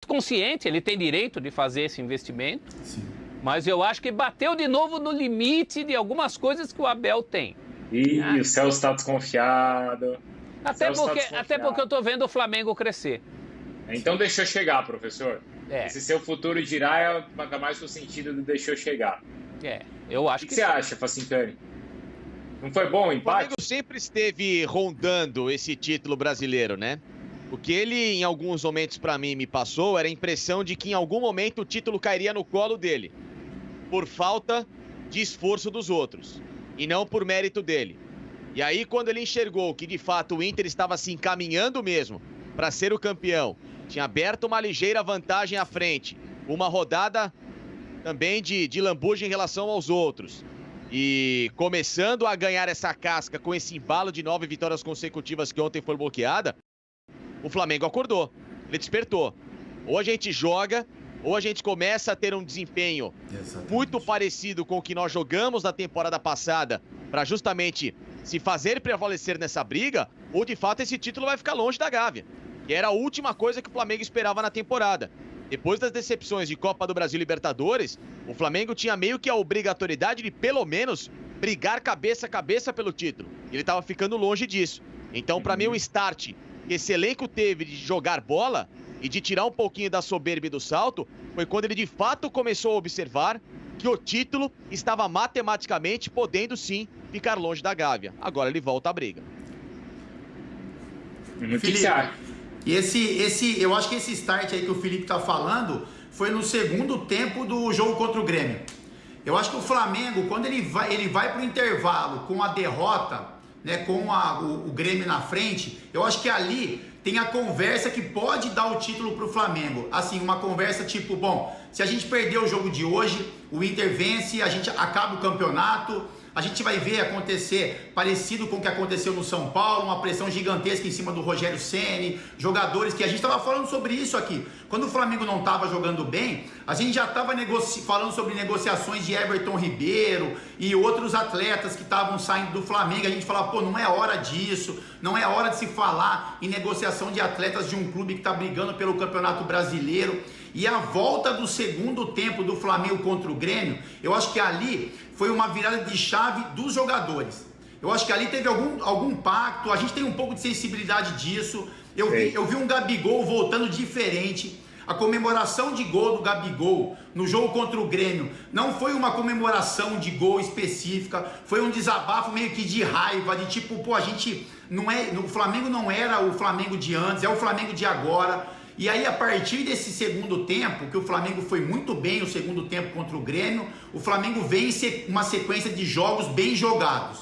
consciente, ele tem direito de fazer esse investimento. Sim. Mas eu acho que bateu de novo no limite de algumas coisas que o Abel tem. E o Celso está desconfiado. Até porque eu estou vendo o Flamengo crescer. Então deixou chegar, professor. Esse seu futuro dirá é mais no sentido do deixou chegar. Eu acho que O que você acha, Facincani? Não foi bom o empate? O Flamengo sempre esteve rondando esse título brasileiro, né? O que ele, em alguns momentos, pra mim, me passou era a impressão de que em algum momento o título cairia no colo dele, por falta de esforço dos outros, e não por mérito dele. E aí, quando ele enxergou que, de fato, o Inter estava se encaminhando mesmo para ser o campeão, tinha aberto uma ligeira vantagem à frente, uma rodada também de lambuja em relação aos outros, e começando a ganhar essa casca com esse embalo de 9 vitórias consecutivas que ontem foi bloqueada, o Flamengo acordou, ele despertou. Ou a gente joga, ou a gente começa a ter um desempenho muito parecido com o que nós jogamos na temporada passada, para justamente se fazer prevalecer nessa briga, ou de fato esse título vai ficar longe da Gávea, que era a última coisa que o Flamengo esperava na temporada. Depois das decepções de Copa do Brasil e Libertadores, o Flamengo tinha meio que a obrigatoriedade de, pelo menos, brigar cabeça a cabeça pelo título. E ele estava ficando longe disso. Então, para mim, o start que esse elenco teve de jogar bola e de tirar um pouquinho da soberba e do salto, foi quando ele, de fato, começou a observar que o título estava matematicamente podendo, sim, ficar longe da Gávea. Agora ele volta à briga. Felipe, e eu acho que esse start aí que o Felipe tá falando foi no segundo tempo do jogo contra o Grêmio. Eu acho que o Flamengo, quando ele vai pro intervalo com a derrota, né, com o Grêmio na frente, eu acho que ali tem a conversa que pode dar o título pro Flamengo. Assim, uma conversa tipo, bom, se a gente perder o jogo de hoje, o Inter vence, a gente acaba o campeonato, a gente vai ver acontecer parecido com o que aconteceu no São Paulo, uma pressão gigantesca em cima do Rogério Ceni, jogadores que a gente estava falando sobre isso aqui. Quando o Flamengo não estava jogando bem, a gente já estava falando sobre negociações de Everton Ribeiro e outros atletas que estavam saindo do Flamengo. A gente falava, pô, não é hora disso, não é hora de se falar em negociação de atletas de um clube que está brigando pelo Campeonato Brasileiro. E a volta do segundo tempo do Flamengo contra o Grêmio, eu acho que ali foi uma virada de chave dos jogadores. Eu acho que ali teve algum pacto, a gente tem um pouco de sensibilidade disso. Eu vi um Gabigol voltando diferente. A comemoração de gol do Gabigol no jogo contra o Grêmio não foi uma comemoração de gol específica, foi um desabafo meio que de raiva, de tipo, pô, a gente não é, o Flamengo não era o Flamengo de antes, é o Flamengo de agora. E aí, a partir desse segundo tempo, que o Flamengo foi muito bem no segundo tempo contra o Grêmio, o Flamengo vem uma sequência de jogos bem jogados.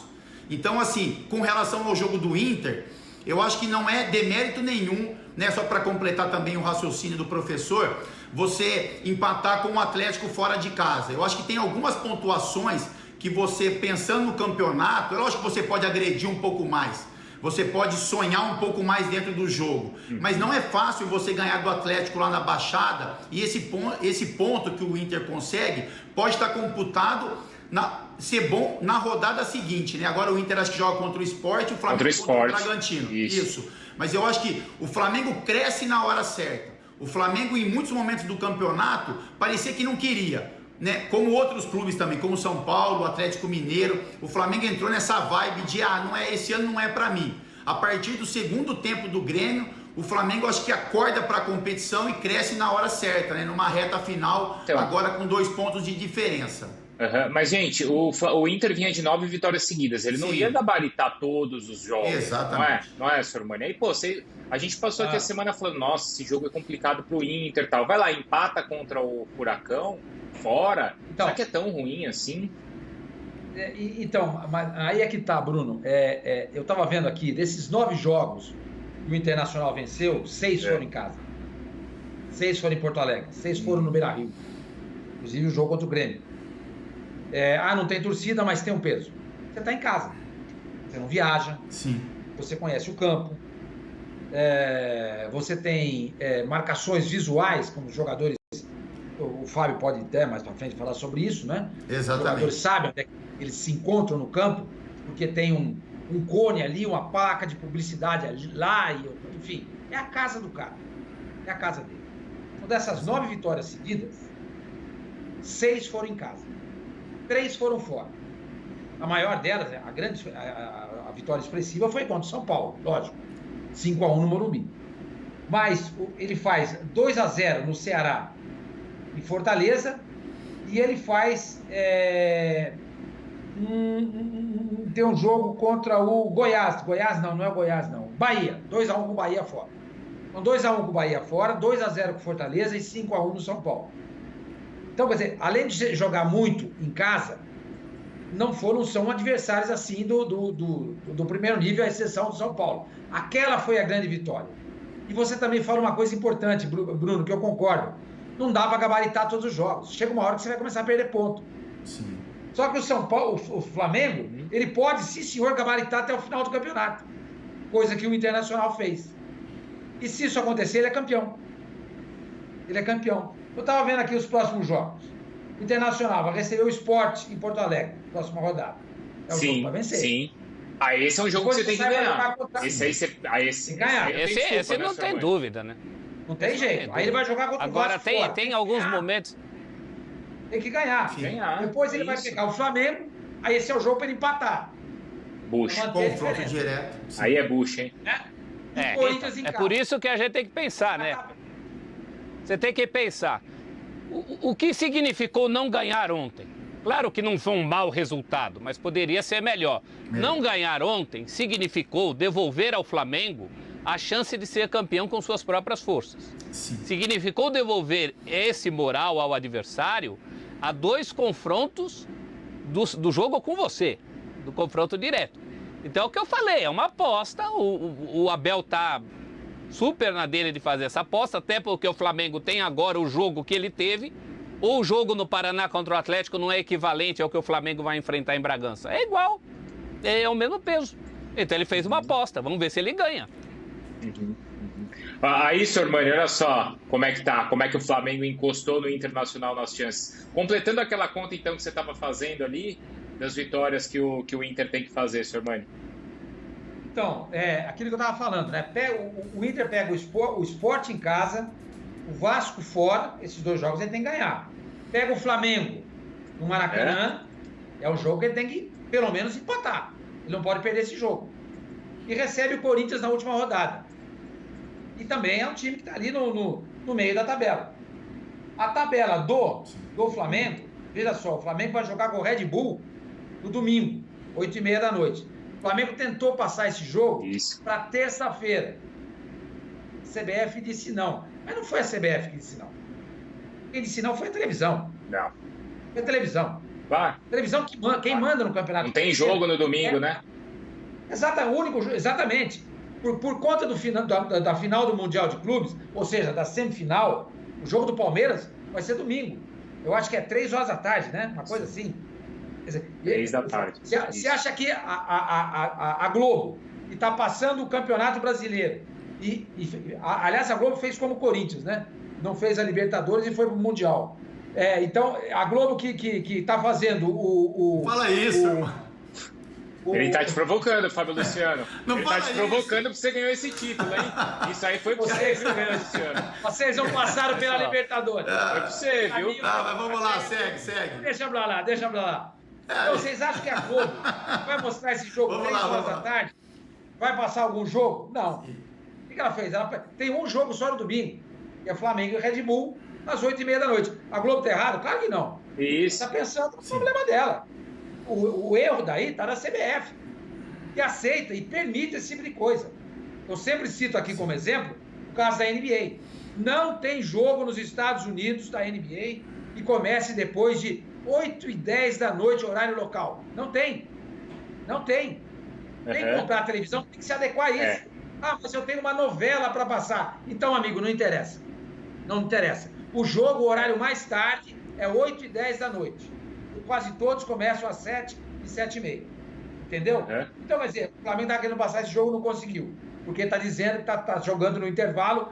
Então, assim, com relação ao jogo do Inter, eu acho que não é demérito nenhum, né? Só para completar também o raciocínio do professor, você empatar com o Atlético fora de casa. Eu acho que tem algumas pontuações que você, pensando no campeonato, eu acho que você pode agredir um pouco mais. Você pode sonhar um pouco mais dentro do jogo, mas não é fácil você ganhar do Atlético lá na Baixada, e esse ponto que o Inter consegue pode estar computado ser bom na rodada seguinte, né? Agora o Inter acho que joga contra o Sport, o Flamengo contra o Bragantino. Isso. Mas eu acho que o Flamengo cresce na hora certa. O Flamengo, em muitos momentos do campeonato, parecia que não queria, né? Como outros clubes também, como São Paulo, Atlético Mineiro, o Flamengo entrou nessa vibe de esse ano não é pra mim. A partir do segundo tempo do Grêmio, o Flamengo acho que acorda para a competição e cresce na hora certa, né? Numa reta final, então, agora com 2 pontos de diferença. Mas, gente, o Inter vinha de 9 vitórias seguidas. Ele não ia gabaritar todos os jogos. Exatamente. Não é, Sr. Mani? Aí, pô, a gente passou aqui a semana falando, nossa, esse jogo é complicado pro Inter e tal. Vai lá, empata contra o Furacão, fora. Então, será que é tão ruim assim? Então, aí é que tá, Bruno. Eu tava vendo aqui, desses 9 jogos que o Internacional venceu, 6 foram em casa. 6 foram em Porto Alegre. 6 foram no Beira-Rio. Inclusive o jogo contra o Grêmio. Não tem torcida, mas tem um peso. Você tá em casa. Você não viaja. Sim. Você conhece o campo. Você tem marcações visuais, como os jogadores. O Fábio pode até mais pra frente falar sobre isso, né? Exatamente. Os jogadores sabem onde é que eles se encontram no campo, porque tem um cone ali, uma placa de publicidade ali, lá, enfim. É a casa do cara. É a casa dele. Então, dessas 9 vitórias seguidas, 6 foram em casa. 3 foram fora. A maior delas, a vitória expressiva foi contra o São Paulo, lógico. 5-1 no Morumbi. Mas ele faz 2-0 no Ceará em Fortaleza e ele faz tem um jogo contra o Goiás. Não é o Goiás, não. Bahia. 2-1 com o Bahia fora. Então, 2-1 com o Bahia fora, 2-0 com Fortaleza e 5-1 no São Paulo. Então, quer dizer, além de jogar muito em casa, não são adversários assim do primeiro nível, à exceção do São Paulo. Aquela foi a grande vitória. E você também fala uma coisa importante, Bruno, que eu concordo. Não dá para gabaritar todos os jogos. Chega uma hora que você vai começar a perder ponto. Sim. Só que o São Paulo, o Flamengo, ele pode, sim senhor, gabaritar até o final do campeonato. Coisa que o Internacional fez. E se isso acontecer, ele é campeão. Ele é campeão. Eu estava vendo aqui os próximos jogos. O Internacional vai receber o Sport em Porto Alegre, próxima rodada. É o jogo para vencer. Sim. Esse é um jogo que você tem que ganhar. Esse tem que ganhar. Esse não tem dúvida, né? Não tem jeito. Aí ele vai jogar contra o Vasco. Agora tem alguns momentos. Tem que ganhar. Depois ele vai pegar o Flamengo. Aí esse é o jogo para ele empatar. Bucha. Confronto direto. Sim. Aí é bucha, hein? É por isso que a gente tem que pensar, né? Você tem que pensar. O que significou não ganhar ontem? Claro que não foi um mau resultado, mas poderia ser melhor. Não ganhar ontem significou devolver ao Flamengo a chance de ser campeão com suas próprias forças. Sim. Significou devolver esse moral ao adversário a 2 confrontos do jogo com você, do confronto direto. Então é o que eu falei, é uma aposta, o Abel tá super na dele de fazer essa aposta, até porque o Flamengo tem agora o jogo que ele teve, ou o jogo no Paraná contra o Atlético não é equivalente ao que o Flamengo vai enfrentar em Bragança. É igual, é o mesmo peso. Então ele fez uma aposta, vamos ver se ele ganha. Aí, senhor Mani, olha só como é que tá, como é que o Flamengo encostou no Internacional nas chances. Completando aquela conta, então, que você estava fazendo ali, das vitórias que o Inter tem que fazer, senhor Mani. Então, aquilo que eu estava falando, né? O Inter pega o Sport em casa, o Vasco fora, esses 2 jogos ele tem que ganhar. Pega o Flamengo no Maracanã, é um jogo que ele tem que, pelo menos, empatar. Ele não pode perder esse jogo. E recebe o Corinthians na última rodada. E também é um time que está ali no meio da tabela. A tabela do Flamengo, veja só, o Flamengo vai jogar com o Red Bull no domingo, 8h30 da noite. O Flamengo tentou passar esse jogo para terça-feira. A CBF disse não. Mas não foi a CBF que disse não. Quem disse não foi a televisão. Não. Foi a televisão. Vai. Televisão quem manda no campeonato. Não tem jogo no domingo, né? Exatamente. Por conta da final do Mundial de Clubes, ou seja, da semifinal, o jogo do Palmeiras vai ser domingo. Eu acho que é 3 horas da tarde, né? Uma coisa assim. Quer dizer, 3 da tarde. Você acha que a Globo está passando o Campeonato Brasileiro? Aliás, a Globo fez como o Corinthians, né? Não fez a Libertadores e foi para o Mundial. Então, a Globo que está fazendo Fala isso, irmão. Ele tá te provocando, Fábio Luciano. Não, ele tá te provocando pra você ganhar esse título, hein? Isso aí foi pra você, viu, Luciano? Vocês não passaram pela Libertadores. Foi pra você, viu? Mas vamos lá, segue. Deixa pra lá. Então, vocês acham que a Globo vai mostrar esse jogo 3 horas da tarde? Vai passar algum jogo? Não. O que ela fez? Ela tem um jogo só no domingo, que é Flamengo e Red Bull, às 8h30 da noite. A Globo tá errado? Claro que não. Isso. Tá pensando no problema dela. O erro daí está na CBF, que aceita e permite esse tipo de coisa. Eu sempre cito aqui como exemplo o caso da NBA. Não tem jogo nos Estados Unidos da NBA que comece depois de 8h10 da noite, horário local. Não tem. Tem que comprar a televisão, tem que se adequar a isso. Mas eu tenho uma novela para passar. Então, amigo, não interessa. Não interessa. O jogo, o horário mais tarde, é 8h10 da noite. Quase todos começam às 7 e 7h30. Entendeu? Então, quer dizer, o Flamengo está querendo passar esse jogo, não conseguiu. Porque está dizendo que está jogando no intervalo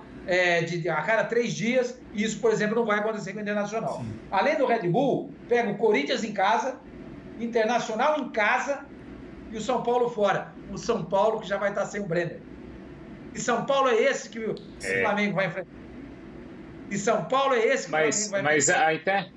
a cada 3 dias, e isso, por exemplo, não vai acontecer com o Internacional. Sim. Além do Red Bull, pega o Corinthians em casa, Internacional em casa e o São Paulo fora. O São Paulo que já vai estar sem o Brenner. E São Paulo é esse que o Flamengo vai enfrentar. E São Paulo é esse que mas até